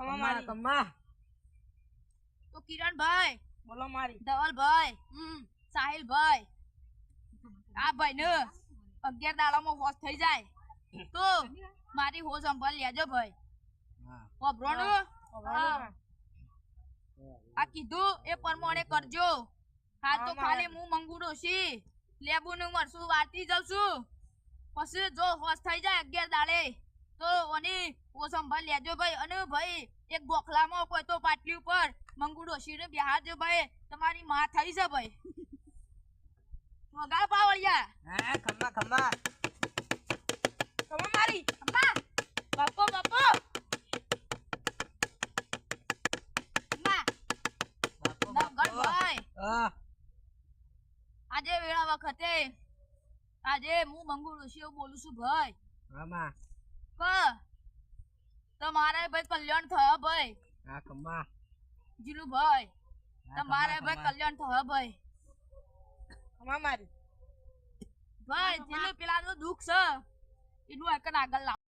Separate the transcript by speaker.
Speaker 1: કમા મારી કમા
Speaker 2: તો કિરણભાઈ
Speaker 1: બોલો મારી
Speaker 2: ધવલભાઈ સાહિલભાઈ આ ભાઈ ને 11 દાડામાં હોશ થઈ જાય તો મારી હોશ સંભાળ લેજો ભાઈ. વાપરો આ કીધું એ પ્રમાણે કરજો. હા તો ખાલી હું મંગુડો છી લેબુ નું મરસું વાતી જાઉં છું પછી જો હોશ થઈ જાય 11 દાડે તો ઓની હોશ સંભાળ લેજો ભાઈ. અને ભાઈ એક બોખલામાં કોઈ તો પાટલી ઉપર મંગુડો છી ને બિહારજો ભાઈ. તમારી માં થઈ છે ભાઈ. વગા પાવળિયા
Speaker 1: હા ખમા ખમા
Speaker 2: કમા મારી અમ્મા બાપો બાપો આજે વેળા વખતે આજે હું મંગુ ઋષિ બોલું છું ભાઈ.
Speaker 1: મામા
Speaker 2: તમારે ભાઈ કલ્યાણ થયો ભાઈ.
Speaker 1: હા કમા
Speaker 2: જીલુ ભાઈ તમારે ભાઈ કલ્યાણ થયો ભાઈ.
Speaker 1: કમા મારી
Speaker 2: ભાઈ જીલુ પેલા તો દુઃખ છે એનું આગળ લાવ.